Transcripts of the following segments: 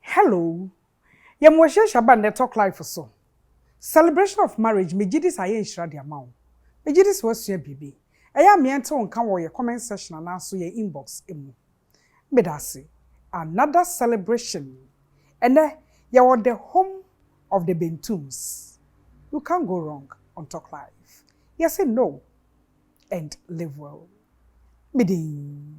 Hello. Yemwashe Shaban the talk life so. Celebration of marriage me gidis aye nshira de amount. Me gidis was ye bibi. Eya me ento nka wo ye comment section na so ye inbox emu. Me da say another celebration. And ye were the home of the Bentums. You can't go wrong on Talk Life. You say no and live well. Midin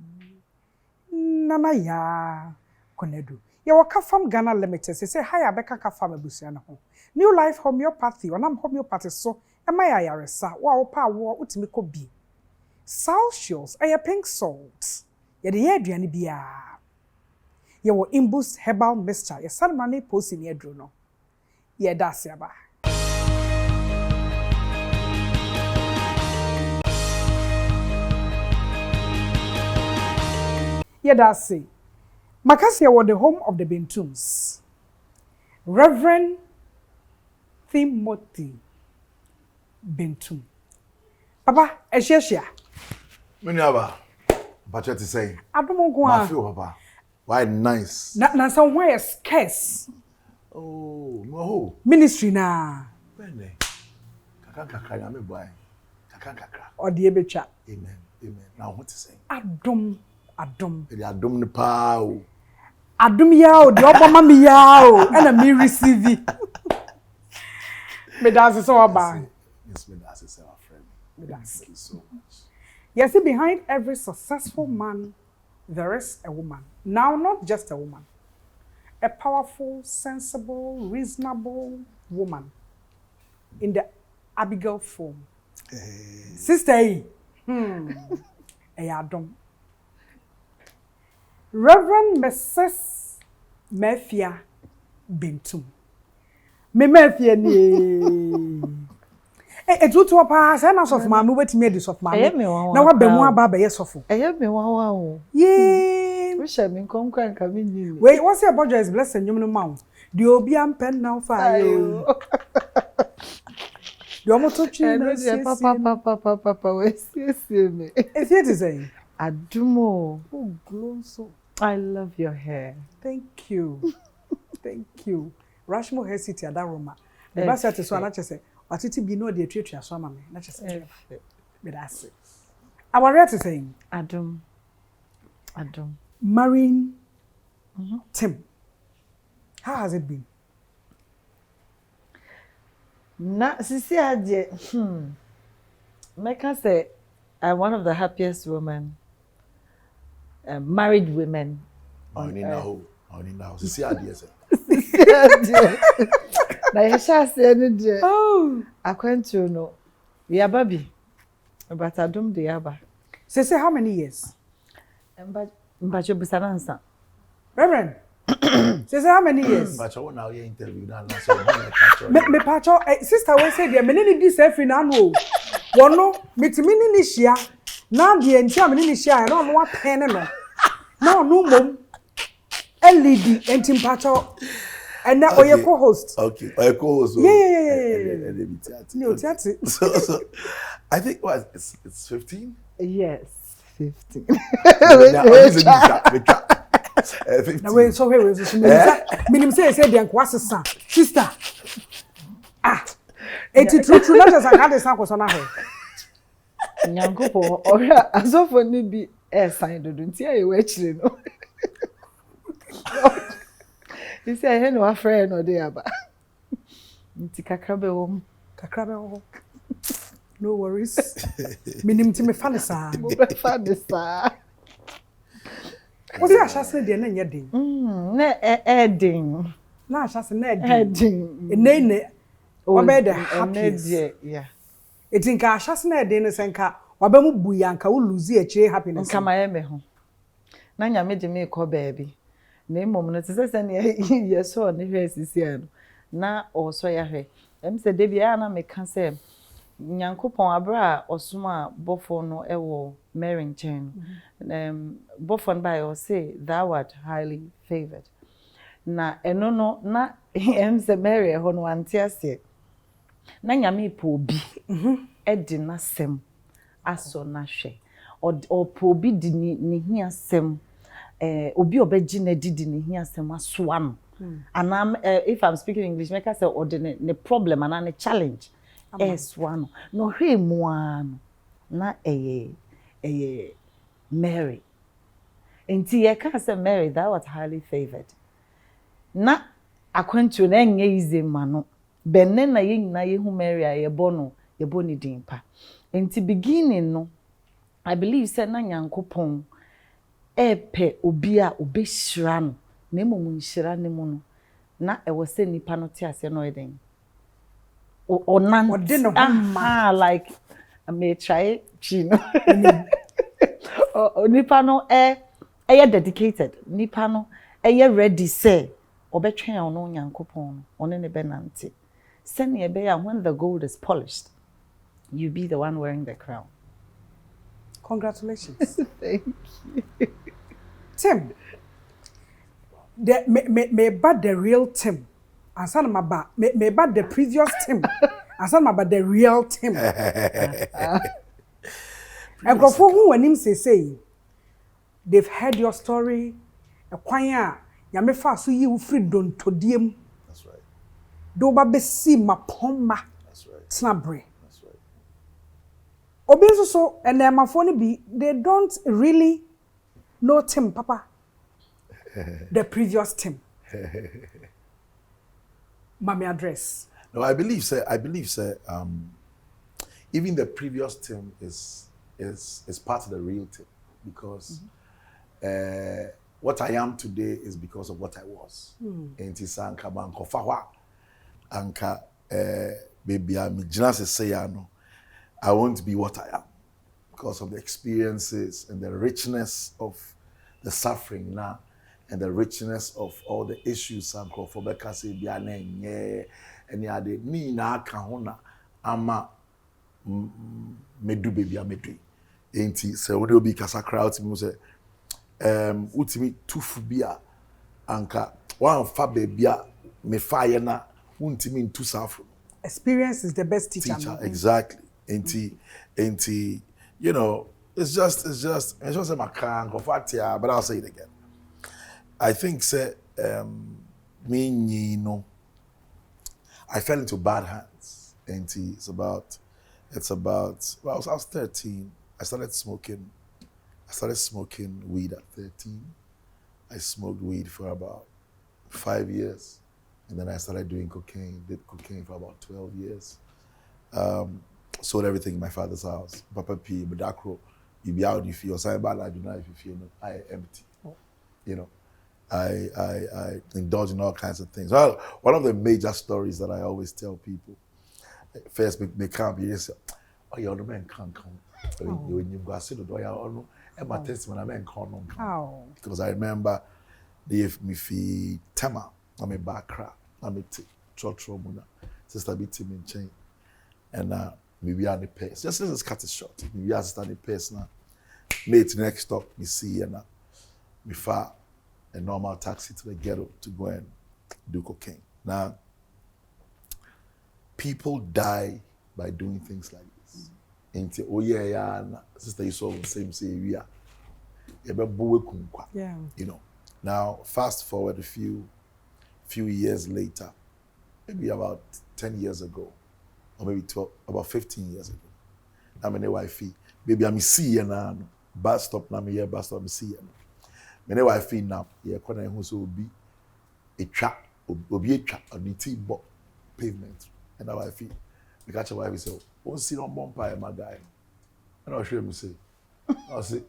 Nana ya konedu. Ye waka from Ghana Limited. Say hi abeka ka farm abusuana ho. New Life Homeopathy. Onam homeopathy so ema ya yaresa. Wa opa wo utimi ko bi. Salcios aya pink salt. Ye de ye aduane bia. Ye wo imbus herbal mixture. Ye salmane post in yedro no. Ye da se aba. Ye da se. Makasia was the home of the Bentums. Reverend Timothy Bentum. Papa, Eshia. Minyaba, but what to say? I don't know why. I feel, Papa. Why nice? Na somewhere scarce. Oh, no. Ministry na. Bene. Kakaka, I'm a boy. Kakaka. Or the ebecha. Amen. Amen. Now what to say? Adum. The Adum the pow. Adum yao, the Obama mi yao, and a me receive it. Me dance so about. Yes, me dance is our friend. Thank you so much. Yes, behind every successful man, there is a woman. Now, not just a woman. A powerful, sensible, reasonable woman. In the Abigail form. Sister, Adom. Reverend Mrs. Afia Bentum. Me Afia ni. Etutu apa say na sof ma me wetimi edi sof ma me. Na wa be mu aba be yesofo. Eye me wawa o. Ye. We share me konkwan ka me nyi. Wait, what's your budget is blessing nyum no ma. The obi am pen now fa yo. The omoto twi na papa we see me. If it is saying Adumo. Oh, glonso. I love your hair. Thank you. Thank you. Rashmo hair city adaroma. The best set is so na chese. Watiti bi no de atwatwa so ama me. Na chese. Be that say. Our rate is saying Adum. Marrying Tim. How has it been? Na sisi ade. Meka say I'm one of the happiest women. Married women. Only now. See ideas. Na yesha say ni je. Oh, Akwantu no. We are baby. But Adum de aba. say how many years? Mbacho busanansa. Reverend. Say how many years? But I want now your interview now so Me pacho sister we say there me ni di say fi na no. Wono mitimi ni hia. Na de ntia me ni hia na no apen no. Na no mom. LED entim pacho. And now your co-host. Okay, your co-host. Yeah. So I think what it's 15? Yes, 15. 15. Now wait, so minim say the kwasesa. Sister. Eti true not as I had the sanko so na he. Nyankopo ora asofo ni bi sign do ntia e we chire no. You say he no afraid no dey aba. Nti kakrabe wo. No worries. Minim ti me fa ne sa. Mo be fa de sa. What's your chassis de na nyedin? Na edin. Na chassis na Edin. Ne. Obe the happiest. Yeah. Etinka chassis na edin ne senka. Waba mu buyanka wo lose e chire happiness. Nka maye me ho. Na nya me de me ko baabi. Na emom no tse ne yeso ne hwe sisi ano. Na oso ya hwe. Em se de bia na me ka se Nyankopon abra osuma bofo no ewo Mary nchen. Bofo no by o say thou art highly favored. Na eno no na em se Mary ho no ante ase. Na nyame po obi. Edi na sem aso na hwe. O po obi di ni hia sem. Obi obeji na didi ne hia sem asoa no. And if I'm speaking English, make I say the problem and the challenge is one. No him one. Na Mary. Nti can say Mary that was highly favored. Na akwantu na enye easy mano. Benne na ye nyina ye hu Mary a ye bo ni din pa. Nti beginning no I believe say na Nyankopon epe obi a obehira no na emom nhira ne mu no na e was say nipa no te ase no eden like I may try chino nipa no dedicated nipa no ready say obetwen ono Nyankopon no one ne benante send ye be when the gold is polished you be the one wearing the crown. Congratulations. Thank you. Tim, me bad the real Tim. Asana ma ba me bad the previous Tim. Asana ma ba the real Tim. Ekrofo hu wanim say they've heard your story. Ekwan a ya me fa so yi wo free don todiem. That's right. Do ba be si mapoma. That's right. Snabre. That's right. Obi so and emafo ni bi they don't really know Tim papa. The previous Tim. Mami address. No, I believe even the previous Tim is part of the real Tim because what I am today is because of what I was. Enti sanka banko fawa anka baby I say no. I want to be what I am because of the experiences and the richness of the suffering now and the richness of all the issues and for because be and ya de ni na aka ho na ama medu baby amedu enti se we obi kasa crowd me say utimi tufu bia anka wan fa baby a me fire na untimi ntu safro. Experience is the best teacher. Exactly. Enti, you know, it's just my can of fatia, but I'll say it again. I think say me no. I fell into bad hands. Enti, it's about well, I was 13. I started smoking weed at 13. I smoked weed for about 5 years. And then I started doing cocaine, did cocaine for about 12 years. Sold everything in my father's house. Papa P, Badakro, you be out if you're saying bad, I do not if you feel no, I empty. You know, I indulge in all kinds of things. Well, one of the major stories that I always tell people, first they can't be say, oh, you're the man can't come. When you go see the door, you and my testimony, I man can't come. Because I remember they gave me fee Tema, I'm a back crap, I'm a trotro muna, sister be team in chain. And maybe on the pace. Just let's cut it short. Maybe I stand the pace now. Mate, next stop, me see and me far a normal taxi to the ghetto to go and do cocaine. Now, people die by doing things like this. Into oh yeah, sister, you saw the same say we are. Yeah. You know. Now, fast forward a few years later, maybe about 10 years ago. Or maybe 12, about 15 years ago. I'm in a wifey. Baby, I'm see now. Bus stop now, me bus stop, me see now. Me wifey now. Yeah, when I so be a trap, be a trap on the T-box pavement. And now wifey, we catch a wifey say, "Oh, see no bumper, my guy." And I'll show him say, "I say,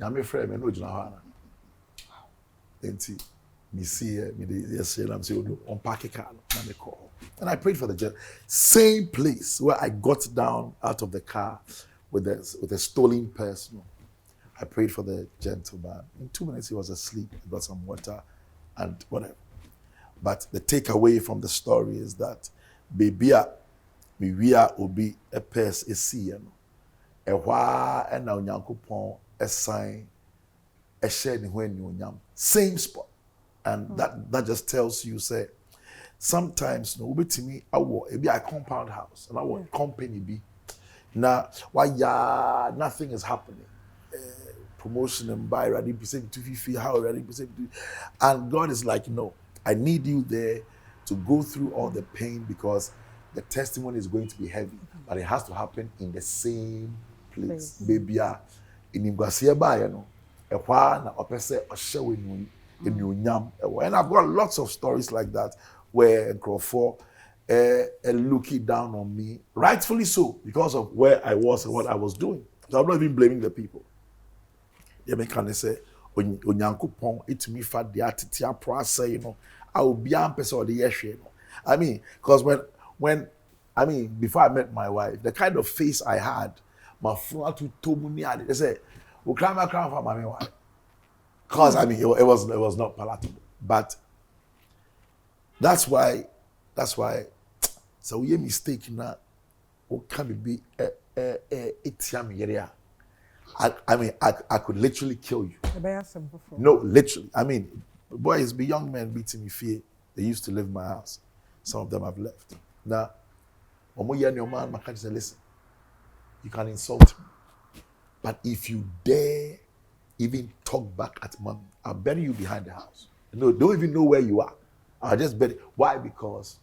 I'm a friend, me no jina Enti, me see me yes, I'm saying, unpack a car, na me call." And I prayed for the same place where I got down out of the car with a stolen person. I prayed for the gentleman. In 2 minutes, he was asleep. I got some water and whatever. But the takeaway from the story is that baby, we are obi a pers a see a wha and now Nyankopon a sign a shed when you same spot. And that just tells you say sometimes no to me I be a compound house and our company be now why nothing is happening. Promotion and buy ready percent to feel how ready percent and God is like, no, I need you there to go through all the pain because the testimony is going to be heavy, but it has to happen in the same place. Baby, in Ingwasieba, you know, and I've got lots of stories like that where Crawford looking down on me, rightfully so, because of where I was and what I was doing. So I'm not even blaming the people. Yeah, me can say, Onyankopon, it me for the attitude process, you know, I will be a person of the year, you know. I mean, because when before I met my wife, the kind of face I had, my friend to Tomuni, they say, "We climb for my wife," because it was not palatable. But that's why. So we mistake now. What can be I could literally kill you. No, literally. I mean, boys, be young men beating me fear. They used to live in my house. Some of them have left. Now, when you your man, my country say, listen, you can insult me. But if you dare even talk back at mommy, I'll bury you behind the house. No, don't even know where you are. I'll just bury. Why? Because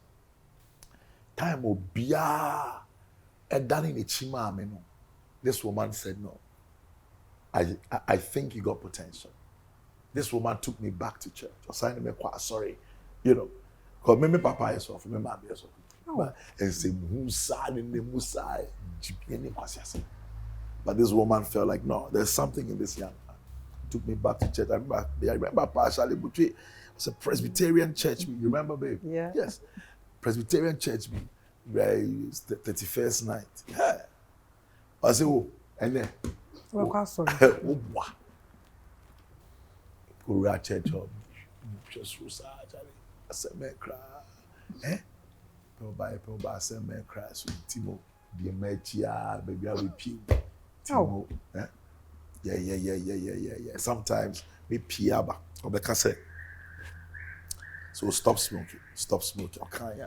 time will be a done in a chima. This woman said no. I think you got potential. This woman took me back to church. I signed me quite sorry, you know, because me papa is off, me mama is off. But and say but this woman felt like no, there's something in this young man. Took me back to church. I remember partially, it was a Presbyterian church. You remember, babe? Yeah. Yes, Presbyterian church. Right, 31st night. Yeah. I say, oh, and then. Well, sorry. Korea church home. Just I said, man, cry. People I said, man, cry. So, Timo, the mechia, baby, I will pee. Timo, yeah. Sometimes we pee about. Or the cassette. So, stop smoking. Okay,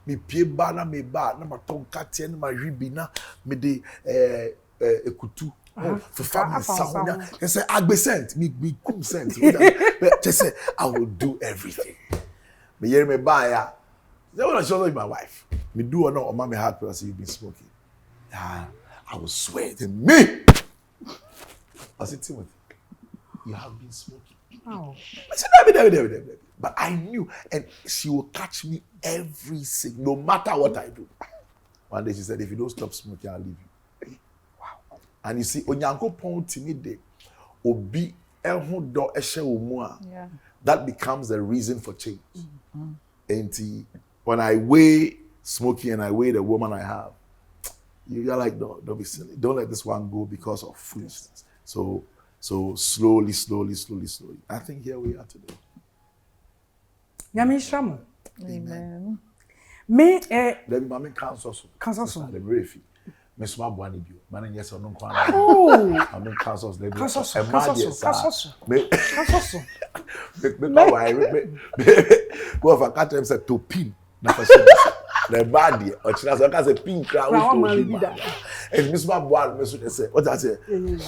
me pie ba na ma tonka tie na ma hwibi na me de ekutu for family sound. They say agbesent me kum sent. Just say I will do everything. Me hear me ba ya. They want to show you my wife. Me do or not, or mommy hard because you've been smoking. Yeah, I will swear to me. I said, Timothy, you have been smoking. Oh. I said, David. But I knew, and she will catch me every single, no matter what I do. One day she said, if you don't stop smoking, I'll leave you. Wow. And you see, Onyankopon to me de obi ehun do ehye omua. That becomes the reason for change. And when I weigh smoking and I weigh the woman I have, you're like, no, don't be silly. Don't let this one go because of foolishness. So slowly. I think here we are today. Nyame Shamo. Amen. Me Let me mama counsel. The refi. Me smart boani bio. Man yes or no kwa. Oh. I mean counsels let me. Counsel. Me go for cat them say to pin. Na for the body or china so can say pin crowd to. And me smart boan me so say what I say.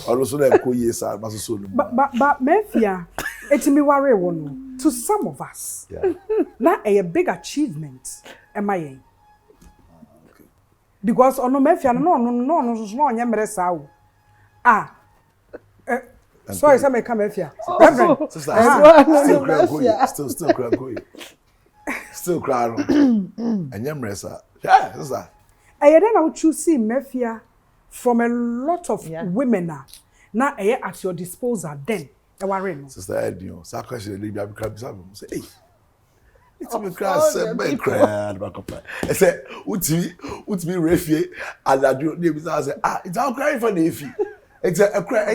Or so dem ko yes are maso so. But Mefia etimi worry one to some of us. Yeah. Na a big achievement am I? Because ono Mefia no nya mere sa wo. Sorry, say me come Mefia. Reverend. Still crying. And nya sa. Yeah, sister. I then I would choose see Mefia from a lot of women now at your disposal then. Sister Eddie, so question the baby crab say, hey, it's me cry say me cry back up. I say, uti refie adadu dey be say it's all crying for the ifi. It's a cry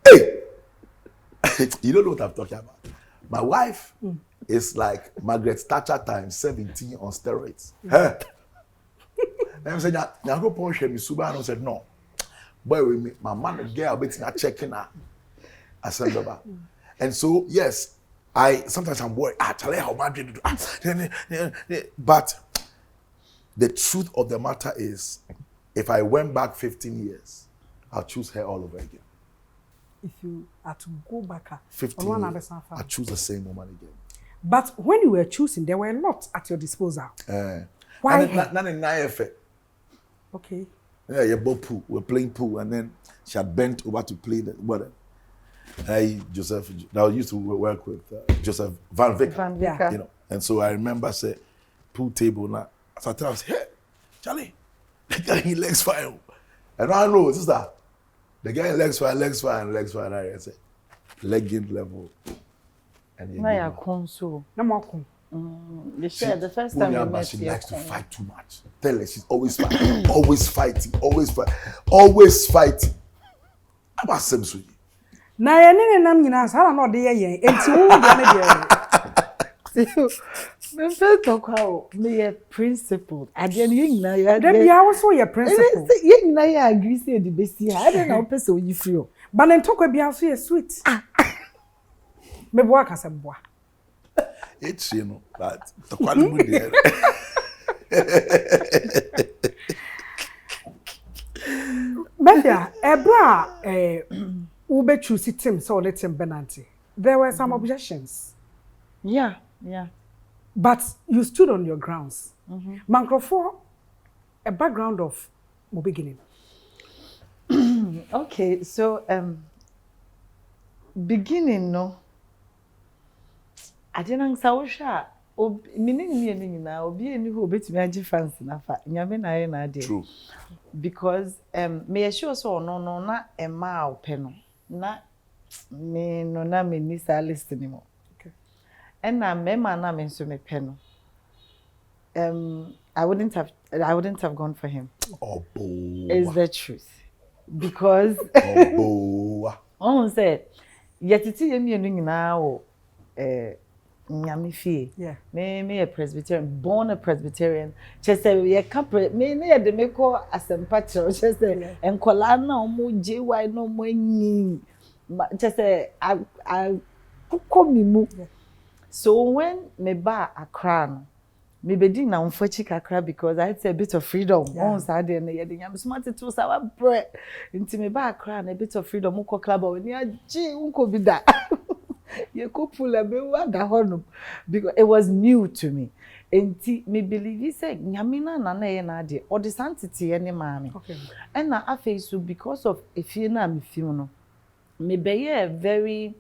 hey. You don't know what I'm talking about. My wife is like Margaret Thatcher times 17 on steroids. Huh? Then I said, "Now go punch me." Suba and said, "No, boy, with me, my man girl, but not checking her." I said, and so yes, sometimes I'm worried. How Madrid do? But the truth of the matter is, if I went back 15 years, I'll choose her all over again. if you are to go back 15 years, I choose the same woman again. But when you were choosing, there were a lot at your disposal. Why? Not in IFA. Okay. Yeah, you both pool. We're playing pool, and then she had bent over to play the what? Joseph. That I used to work with Joseph Van Vick. Yeah. You know, and so I remember say pool table now. So I tell him, hey, Charlie, the guy he legs fine. And I know sister, the guy legs fine. And I say legging level. And now you're console. No more cool. You said the first time we met, she likes to fight too much. Tell her she's always fighting, always fighting. I'm a Simpson. Na ye ne nam nyina sa na ode ye enti wo de na de. Me fe talk how me principle. Ade no ye nyina ya. Da bia wo so ye principle. Ye nyina ya agree say the besi ha. Ade na wo pese oyi free o. Ba ne ntokwa bia so ye sweet. Me bo aka se bo. It's you know that the quality there. Bethia, ebra ube choose team so let him Benanti. There were some objections. Yeah. But you stood on your grounds. Mancrofo, a background of my beginning. Okay, so beginning no. I didn't say meaning na obi eni ho betumi agi fans na fa nyame na ye na de. True. Because me sure so no na ema ope no na me no na me ni sa list ni mo. Okay. And na me ma na me so me pe no. I wouldn't have gone for him. Oh, is the truth. Because oh say yetiti ye mienu nyina o nyame fie. Yeah. Me a Presbyterian, born a Presbyterian. Just say ye capre me na ye de me ko asempa chero. Just say enkola na omo JY no mo nyi. Just say I kuko mi mu. So when me ba Accra no, me bedi na mfachi kakra because I had a bit of freedom. On Saturday na ye de nyame smart to sawa bre. Nti me ba Accra na a bit of freedom uko club o ni aji unko bi da. You could pull a bit because it was new to me. And me believe he said, Yamina na na de or the sanctity any mammy. Okay. And now Afia so because of Afia na me feel me be very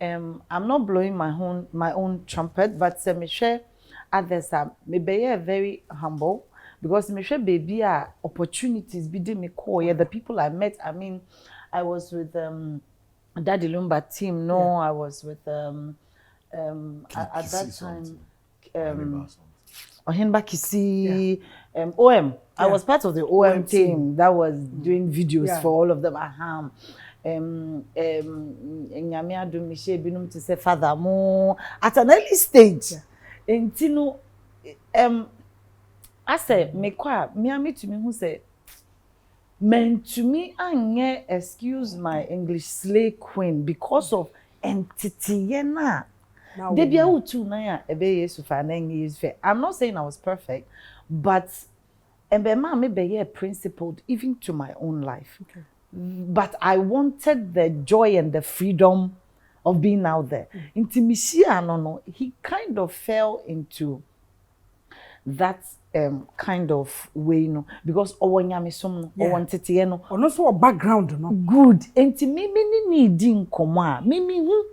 I'm not blowing my own trumpet, but me share others me be very humble because me share baby opportunities be me call the people I met. I mean, I was with Daddy Lumba team. No, yeah. I was with at that time Ohenba Kisi, OM. Yeah. I was part of the OM team that was doing videos for all of them. Nyame adom me share binum to say father mo at an early stage. Entino I say me kwa me ami to me who say meant to me anye excuse my English slay queen because of entity yena. Debia utu na ya ebe yesu fa na ngi fe. I'm not saying I was perfect, but embe ma me be ye principled even to my own life. Okay. But I wanted the joy and the freedom of being out there. Intimacy no, he kind of fell into that kind of way, no, because owanyame som no owantete no ono so o background no good enti me ni need nkomo a me hu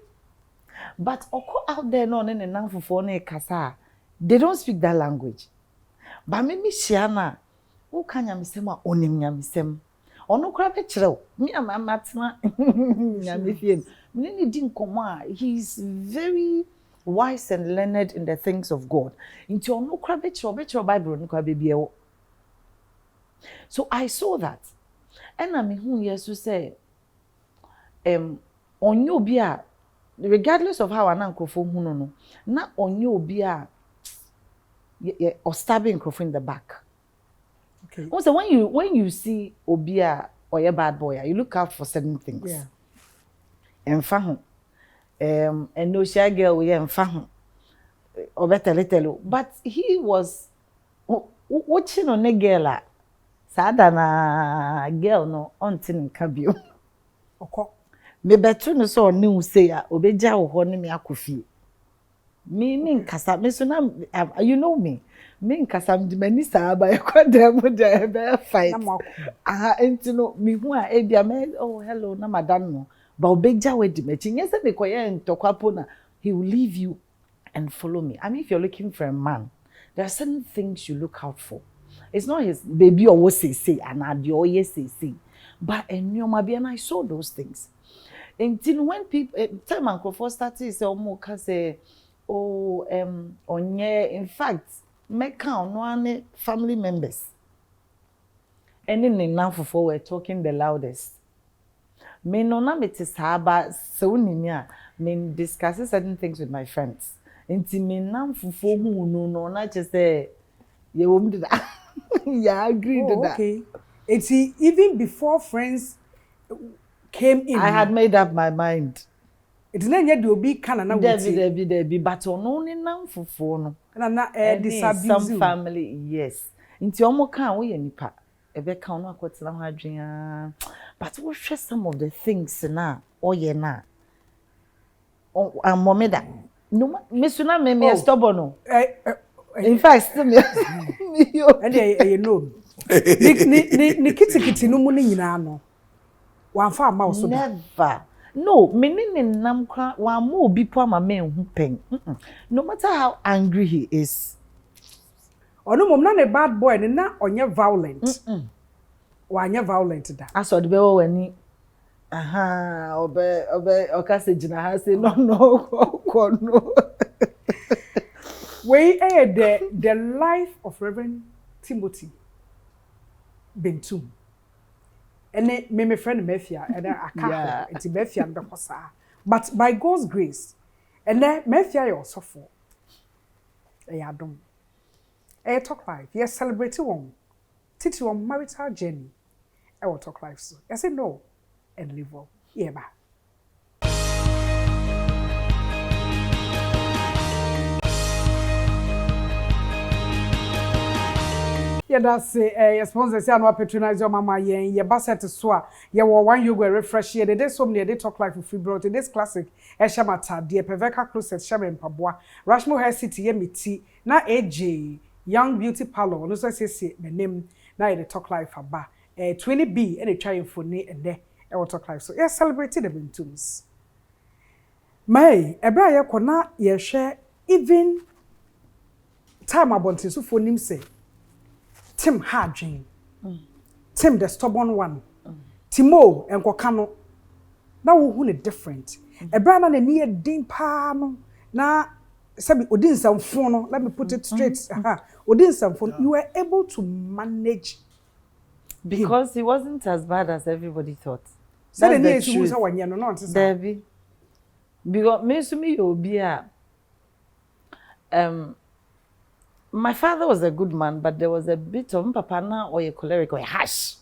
but oko out there no ne nanfofo na kasa they don't speak that language but me hia na wo kanya mesem a onim nyamesem ono kra be kirew me amatena nyame fie me ni di nkomo a he's very wise and learned in the things of God. Into ono kra be chiro Bible no kwa bebie wo. So I saw that. And I mean who yes to say onye obi a regardless of how anankofo hu no na onye obi a or stabbing crofo in the back. Okay. Also when you see obi a or a bad boy, you look out for certain things. Yeah. Emfa ho and no shy girl we emfa or better little, but he was watching on a girl sada na girl no ontin kabio oko me betu no so oni wo say a obeja wo ho ne me akofie me nkasa me so na you know me nkasa me mani saaba e kwadam de be fight enti no me hu a e bia me oh hello na madam no ba obeja we di mechi nyese me koye ntokwapo na he will leave you and follow me. I mean, if you're looking for a man, there are certain things you look out for. It's not his baby or what say and adio yes say, but and I saw those things. Until when people time Uncle for started say say onye in fact make count one family members. And then now for we're talking the loudest. Me no na me tisaba so ninya me discuss certain things with my friends. Inti me nam fufu hu no na che say ye wom did yeah agree to that. Okay. It's even before friends came in. I had made up my mind. It's not yet do be kana na Debbie but ono ni nam fufu no. Na some family yes. Inti omo kan wo ye nipa ebe kan no akotena ho adwen but we share some of the things na oye na. Momeda no me suna me stubborn in fact still me yo and you know ni kitikiti no mu ni nyina no wan fa ma so never no me ni nam kwa wan mo obi po ama me hu pen no matter how angry he is ono mom na ne bad boy ni na onye violent wanye violent da aso de be wo wani obe okase jina ha say no we the life of Reverend Timothy Bentum and me friend Afia and Afia it's Afia and Bekosa but by God's grace and then Afia you suffer adom talk life yes celebrate one titi one marital journey will talk life so I say no and live well yeah ba yeah, that's your sponsor say no patronize your mama yen ye basset so a ye wo one yoga refresh here dey so many dey talk life for free brought this classic e shamata de peveka closet shame mpaboa Rashmo Hair City ye meti na AJ Young Beauty Parlor no so say the name na dey talk life aba 20B and try for ne and there e will talk life so yeah celebrated the Bentums may ebra ye kona ye share even time abontin so for nim say Tim Hadjin. Tim the stubborn one. Timo and Kokano. Now who different. A brand and a near din palm. Na sabi odin some phone. Let me put it straight. Odin some phone. You were able to manage because he wasn't as bad as everybody thought. That's the truth. Debbie. Because me you'll be my father was a good man, but there was a bit of papa na or a choleric or a hash.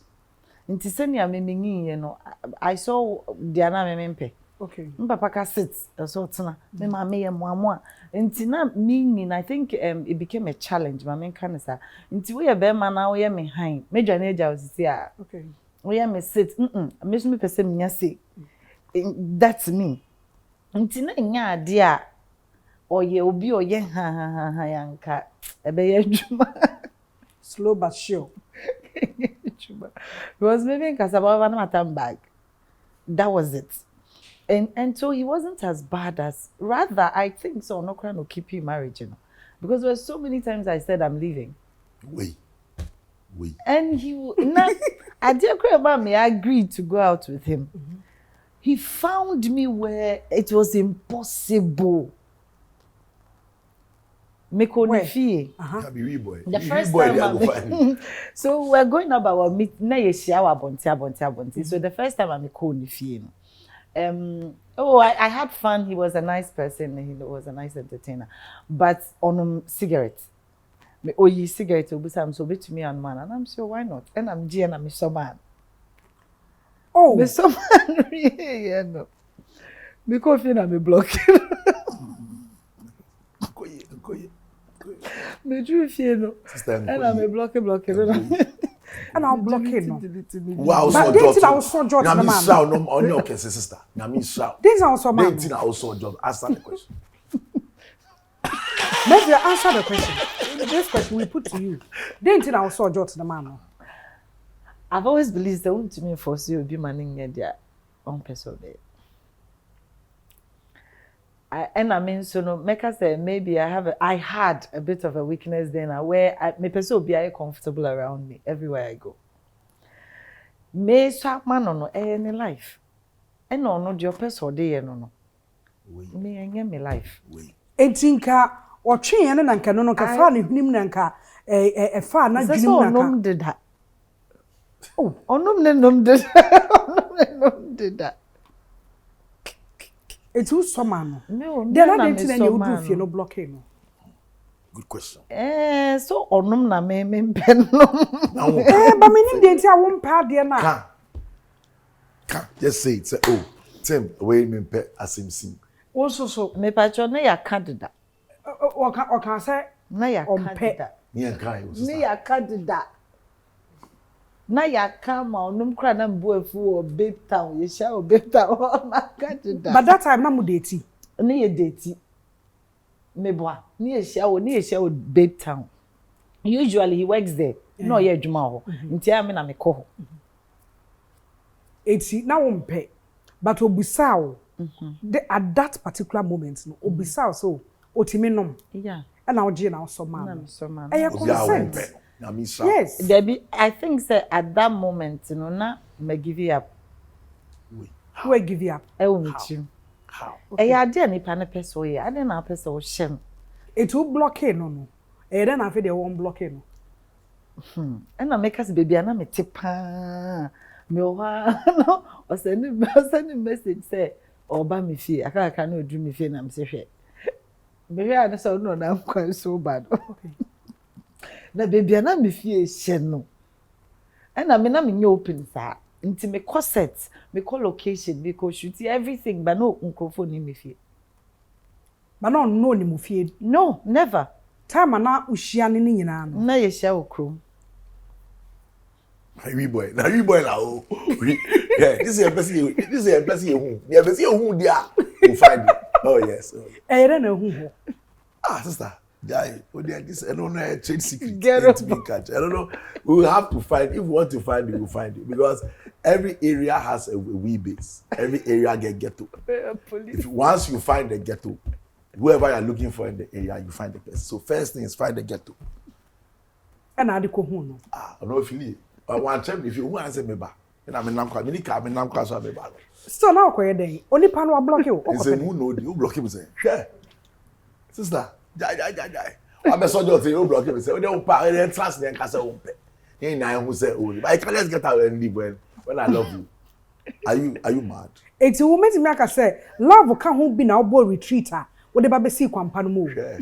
Inti senia memingi, you know, I saw Diana mempe. Okay. Papa ka sits, so tsana. Me ma me mwa. Inti na meaning, I think it became a challenge. My main kind of sa. Inti we a bema na we me high. Major neja was here. Okay. We me sit. Me so me pese me say. That's me. Inti na nya dia. Oye obi oye ha yanka ebe adwuma slow but sure because maybe kasaba na matam bag that was it and so he wasn't as bad as rather I think so no crime will keep you marriage you know because there were so many times I said I'm leaving wait and he now I did about me I agreed to go out with him he found me where it was impossible. The first time so we're going about our meet na ye share abonti. So the first time I'm calling Fie. I had fun. He was a nice person. He was a nice entertainer. But on cigarette. Me cigarette I'm so bit to me and man and I'm sure why not? And I'm G and I'm so man. Oh, me so man yeah no. Me coffee na me block. Me drew fie no. And I'm a block. And I'll block it no. Wow, But dating I was so George na the me man. shout no on your sister. Na me shout. Dating I was so man. Dating I also job. Answer the question. Maybe answer the question. This question we put to you. Dating I was so George the man. I've always believed that when to me force you be manning their own person. And I mean, so no, make us say maybe I had a bit of a weakness then where my person will be comfortable around me everywhere I go. Me so man no any life. And no your person dey no. Me enye me life. Etinka o twen ene nanka no ka fa ne hnim nanka fa na dwunum nanka. Onom did that. Oh, onom ne nom did. Onom ne nom did that. It's who someone No, they're not dating and you do fear no blocking. Good question. So onum na me pen no. But me nim dating I won't pay there na. Can just say it. Say, oh, Tim, where me pay asim sim. Also so Me patcho na ya candidate. O can say Na ya candidate. Me and Kai. Me ya candidate. Na ya kama onum kra na mbu efu o Bentum ye sha o Bentum na candidate. but that time na mu dating. Ne ye date. Me boa. Ne ye sha o Bentum. Usually he works there. No ye adwuma ho. Nti am na me ko ho. Eti na won pay. But obisa o. At that particular moment no obisa so otimi nom. Yeah. And now je na so man. Na me so man. Consent. Yes. Debbie, I think say at that moment, you know, na me give you up. Who I give you up? I won't you. How? I did any pan person here. I didn't have person shame. It will block no. Then I feel they won't block no. And I make us baby and I me tipa. Me no. I send message say oba me fee. I can't do me fee na me say. Baby I so no na I'm so bad. Okay. Na baby na me fie hye no. And I mean I'm open sa. Nti me corset, me call location, me call shoot everything but no microphone in me fie. But no ni mu fie. No, never. Time na uhia ne nyina no. Na ye hia okrom. We boy na oh. Yeah, this is a person who. Yeah, person who dia. You find it. Oh yes. Na hu ho. Ah, sister. Guy, this I don't know a trade secret. Get I don't know. We will have to find. If we want to find it, we'll find it because every area has a wee base. Every area get ghetto. Once you find the ghetto, whoever you're looking for in the area, you find the person. So first thing is find the ghetto. And I ko hu no. Ah, no feel. One time if you want to say me ba, and I'm in Namka, so me ba. So now ko yeden. Oni pa no block you. He say who know you block him say. Yeah. Sister. Die. I'm a soldier to you block him say, "Oh, don't pa, they trust me and cast a umpe." He na who say, "Oh, but let's get out and leave when I love you." Are you mad? It's a woman me aka say, love can who be na obo retreater. Wo de ba be see kwampa no mo. Yeah.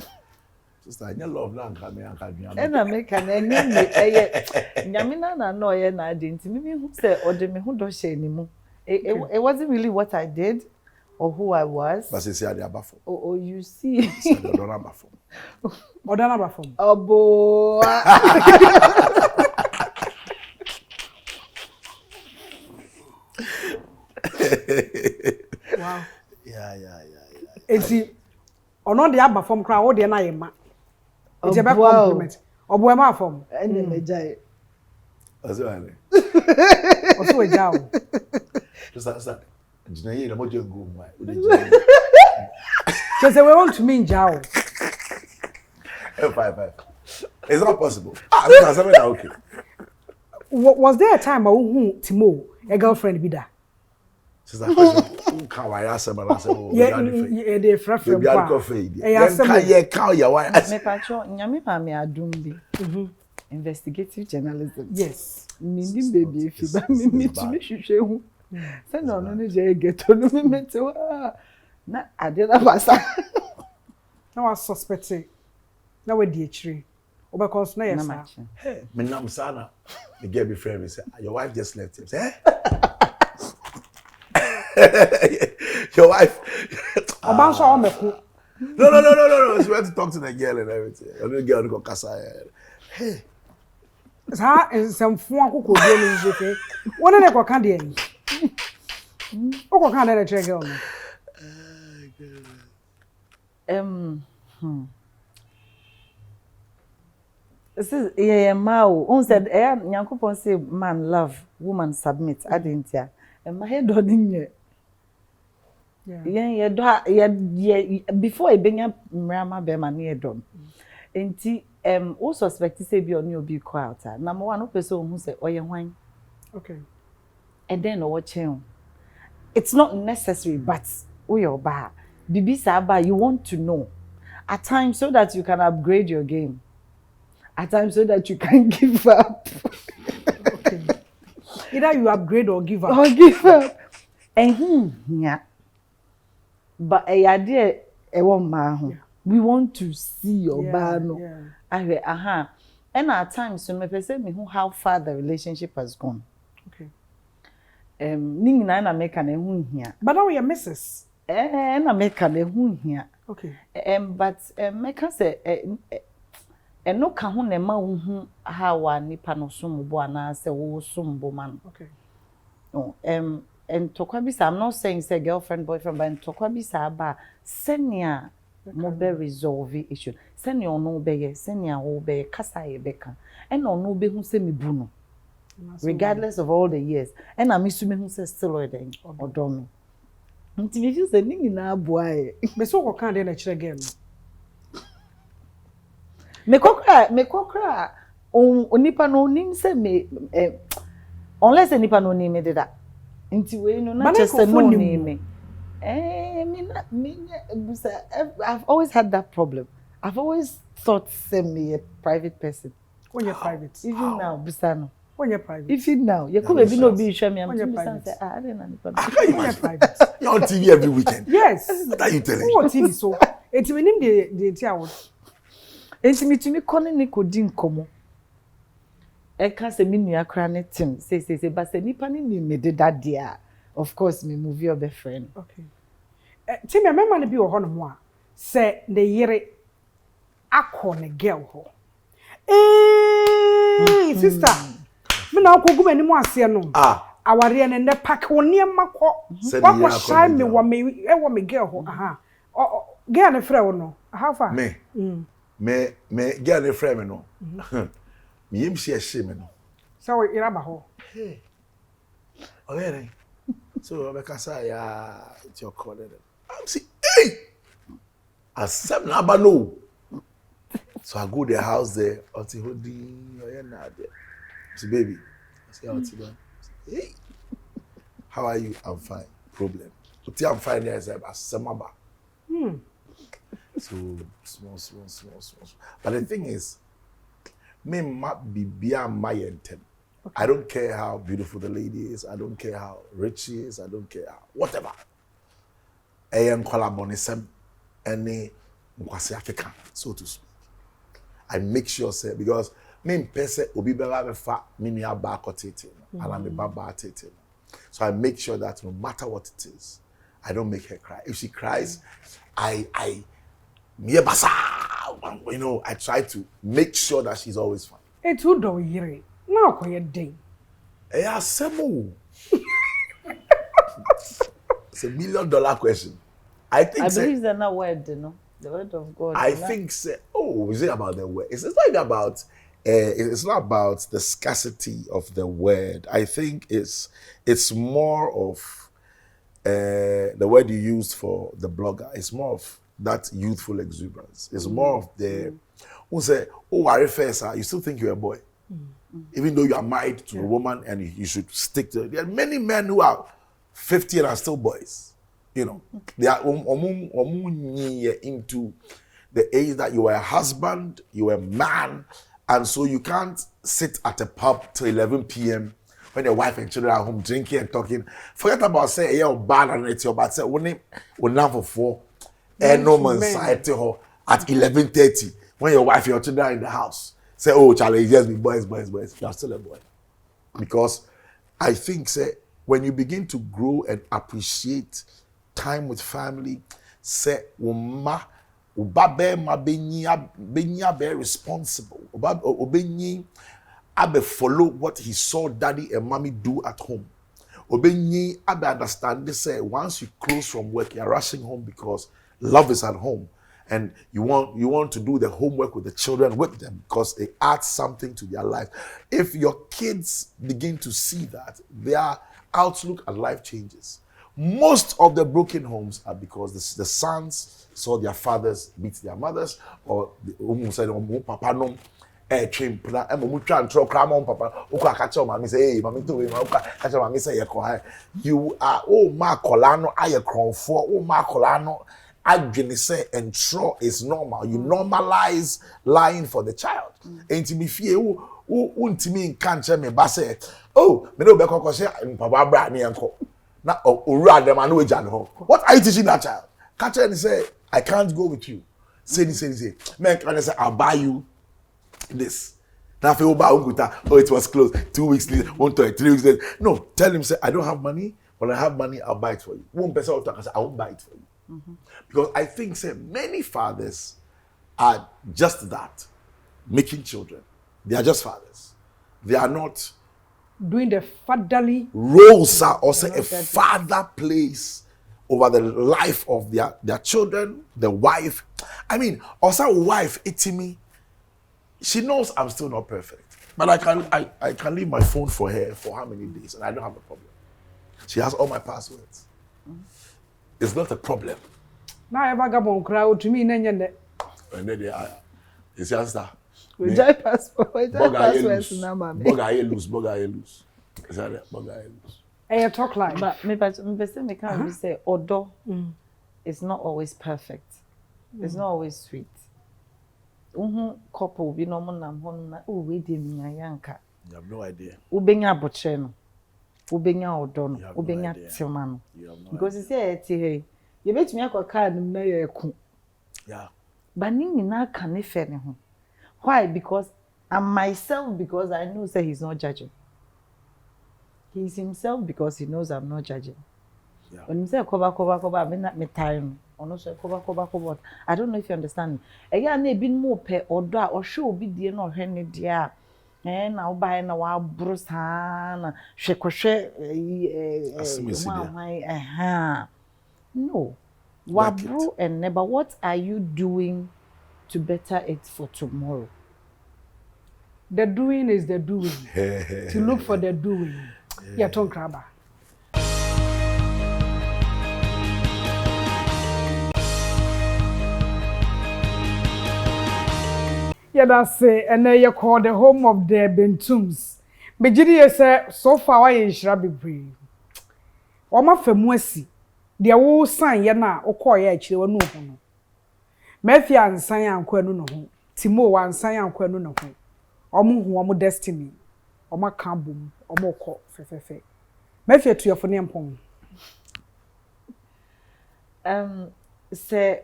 Sister, I love na nka me anka dua. And I make an enemy nyamina na no ye na ade nti me hu say ode me hu do hye ni mu. It wasn't really what I did or who I was. But say I dey abafo. Oh, you see. Say I don't abafo. Odana ba from. Obo. Wow. Yeah. Enti ono de aba from kra wo de na ye ma. Enti be Wow. compliment. Obo e ma from. Ene me jai. Azwane. Oso we jaw. Sister. Jina ye na mo jengo mai. Cause we want to mean jaw. 5. It's not possible. I'm saying okay. Was there a time who Timo, a girlfriend be that? Sister, who can I ask him? Yeah, they frafra. Be a coffee. Can you why? Me patcho nyame pa me adum bi. Investigative journalism. Yes. Mindim baby if ba me to me hwehwe hu. Say no no je geto no me mete wa. Na ade na pasa. Now I suspect it. Now we di chiri. Because na yes. Hey, me nam sana. Me get be friend me say your wife just left him. Say your wife. Oba so o meku. No. She went to talk to the girl and everything. The girl go kasa. Hey. Sa nsɛmfo akokɔ bi no njefe. Wona ne kwaka de ani. Okwaka na chere girl no. This is yeah mao. On said Nyankopon say man love, woman submit. Adentia. My head on in yeah, before I bring Mrama Bema near dom. Enti who suspect say be on you be quiet. Number one person who say oye wine. Okay. And then watching. It's not necessary, but we are bad. Bibi Saba, you want to know. At times so that you can upgrade your game. At times so that you can give up. Okay. Either you upgrade or give up. Or give up. And yeah. But a idea we want to see your bano. Yeah. And at times so me person me how far the relationship has gone. Okay. Ningi na make an here. But now you're Mrs. Na make an here. Okay. But make say no ka ho na ma hu how nipa no sombo ana say wo sombo man. Okay. Oh, and tokwa bi sa, I'm not saying say girlfriend boyfriend, but tokwa bi sa ba senia mo be resolve issue. Senia ono be ye, senia wo be kasa ye beka. And ono be hu say me bu no. Regardless of all the years. And I'm assuming who says still or then or domi. Until you say ningi na boy. Me so ko kan de na chere girl. Me kokra onipa no nim say me unless onipa no nim me deda. Nti we no na just say no name me. I've always had that problem. I've always thought say me a private person. When you're private. Even now busano. When you're private. Even now, you could be no be show me. I'm private. I didn't private. You're on TV every weekend. Yes. What are you telling me? TV so. It's when him the tia. It's me to me calling ni kodin komo. I can't say me nua kra ne tim. Say but say nipa ni me de that dia. Of course me movie or be friend. Okay. Tim me man be wo ho no ho a. Say the yere akọ ne girl ho. Sister. Me na ko gu mani mu ase no aware ne ne pack woni makọ wakọ shy me wo me girl ho girl ne frɛ wo no how far me girl ne frɛ me no me yim hye me no so we ira ba ho okay so be kasa ya it's your call them I'm see hey asem na ba no so I go to the house there until holding na there. So baby, I say out to them. Hey, how are you? I'm fine. Problem. But I'm fine. There is a semaba. So small. But the thing is, me might be beyond my intent. Okay. I don't care how beautiful the lady is. I don't care how rich she is. I don't care how whatever. I am collaborating any Mwasi African, so to speak. I make sure say because me pese obi beba be fa me nua ba akotete and I'm a baba tete. So I make sure that no matter what it is, I don't make her cry. If she cries, I try to make sure that she's always fine. It's who do yire. Na ko ye dey. Asemo. It's $1 million question. I believe they're not word, you know. The word of God. I think is it about the word? It's not about it's not about the scarcity of the word. I think it's more of the word you used for the blogger. It's more of that youthful exuberance. It's more of the who say, "Oh, I first, you still think you're a boy, even though you are married to a woman, and you should stick to it." There are many men who are 50 and are still boys. You know, they are into the age that you are a husband, you are a man, and so you can't sit at a pub till 11 p.m. when your wife and children are home drinking and talking. Forget about say you're bad and it's your bad. Say when for 4 and no man side to her at 11:30 when your wife and your children are in the house. Say, oh Charlie, just be boys. You are still a boy. Because I think say when you begin to grow and appreciate time with family, say uba be ma benya be responsible. Uba obenyi abe follow what he saw daddy and mommy do at home. Obenyi abe understand this say once you close from work, you're rushing home because love is at home. And you want to do the homework with the children with them because it adds something to their life. If your kids begin to see that, their outlook at life changes. Most of the broken homes are because the sons saw their fathers beat their mothers, or the said papa no train plan try and throw cram on papa catch your mommy say hey mommy do catch your mommy say you are ma colano aye for ma colano adwene say and throw is normal. You normalize lying for the child. Enti me fie untimi nka me ba say oh me no be kokko say papa bra ne enko na owura dem anu eja no. What are you teaching that child? Catch and say I can't go with you. Say man can say I'll buy you this. Now oh it was closed 2 weeks later, 3 weeks later. No, tell him say I don't have money. When I have money, I'll buy it for you. One person will talk and say I won't buy it for you. Because I think say many fathers are just that, making children. They are just fathers. They are not doing the fatherly roles are also a father plays over the life of their children, the wife. I mean, also wife itimi. She knows I'm still not perfect, but I can leave my phone for her for how many days, and I don't have a problem. She has all my passwords. It's not a problem. Now ever gabon crowd to me nene. And then it's just that. We just passwords now, mama. Boga lose. Is that it? Boga lose. Hey, talk like. But me can't say odo is not always perfect. It's not always sweet. Couple be no more nam hon na we dey yanka. You have no idea. Ubenya abotre no. Ubenya odo no. Ubenya tema no. Because you say hey, you bet me akwa card na ye ku. Yeah. But ni na ka ne fe ne ho. Why? Because I'm myself because I know say he's not judging. He's himself because he knows I'm not judging. Yeah. When you say cover, me not me time. Ono say cover. I don't know if you understand me. Eya na ebi mo pe odo a ohwe obi die na ohwe ne die a. Na wo bae na wa bro saa na hwekohwe No. Wa bro and never what are you doing to better it for tomorrow? The doing is the doing. To look for the doing. Yeah, Tom Kraba. Yeah, that's it. And then you call the home of the Bentums. But you say so far I shall be Oma famwasi. Dia wo san ye na okoye akire wonu ho no. Mafia ansan yankwa nu no ho. Timo wa ansan yankwa nu no ho. Omo hu omo destiny. Omo kan bom, omo ko fefefe. Mafia tuyofo ne mpon. Se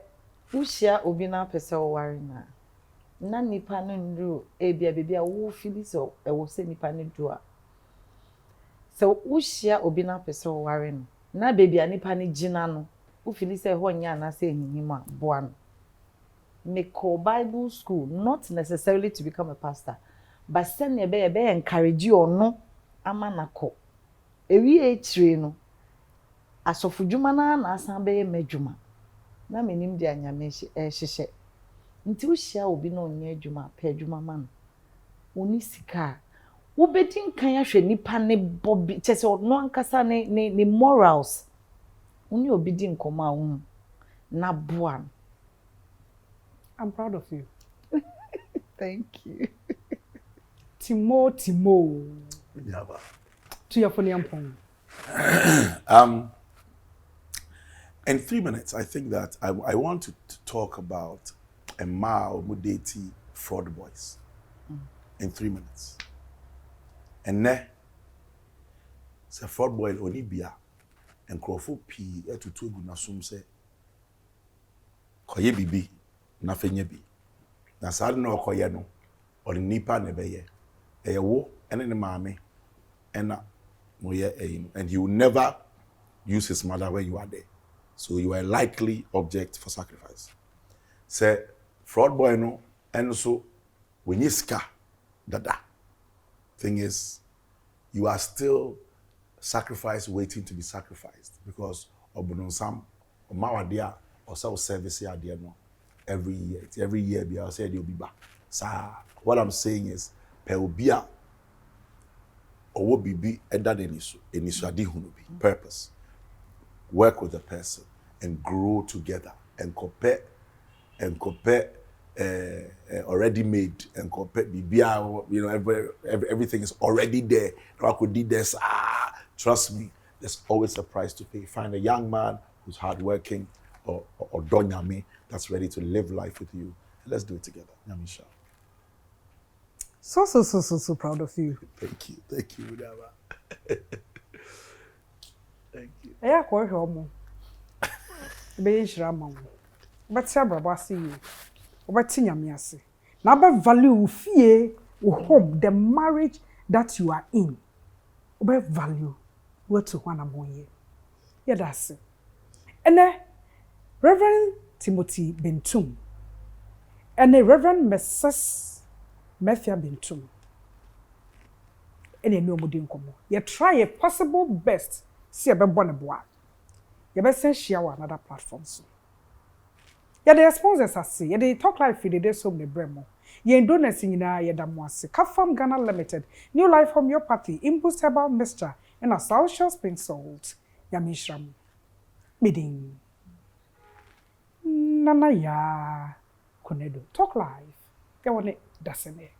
ushia obi na pese o ware na nipa no nru ebia bebia wo fili so e wo se nipa ne do a. Se ushia obi na pese o ware no na bebia nipa ne gina no wo fili se ho nya na se hinhima boa no. Make Bible school not necessarily to become a pastor, but send ye be encourage you or no amanako. Ewi etire no asofudwuma na asan be medwuma. Na menim dia nyame hyehyɛ. Nti wo hia obi na onye adwuma pa adwuma man. Oni sika. Wo bedi nkan ahwe nipa ne bobi chese no ankasa ne morals. Oni obi di nkoma wo na boa. I'm proud of you. Thank you. Timo. Yeah. To your funny ampon. In 3 minutes, I think that I want to talk about a Mao Mudeti fraud boys. In 3 minutes. And ne, it's a fraud boy onibia and crofo P to two good nasum say Koye bibi na fenye bi. Na sad no koye no or nipa nebeye. Wo and the mame and and he will never use his mother when you are there. So you are a likely object for sacrifice. Say fraud boy no and so when you ska dada. thing is, you are still sacrifice waiting to be sacrificed because obunonsam omawadia or self service idea no every year be I say you'll be back. So what I'm saying is peobia or bibi eda enisu adi hunubi purpose. Work with the person and grow together and compare already made and compare bibia, you know, everything is already there. I could do this. Trust me, there's always a price to pay. Find a young man who's hardworking or donyame that's ready to live life with you. And let's do it together. Nyamisha. So proud of you. Thank you, Udaba. Thank you. Eya ko hwe omo. Be yishira ma wo. Obeti abrabo ase yi. Obeti nyame ase. Na be value wo fie, wo home, the marriage that you are in. Obe value what to one amoye. Yeah, that's it. And Reverend Timothy Bentum and Reverend Mrs. Afia Bentum. And no mudi nkomo. You try a possible best. See a be born a boy. You be send share another platform so. Yeah, the sponsors are say. Yeah, they talk life for the day so me bremo. Ye donors in na ye damwase. Kafam Ghana Limited. New life from your party. Impulse herbal mixture and a South spring salt. Yamishram. Bidding. Nana ya. Konedo. Talk life. Get on it. That's it.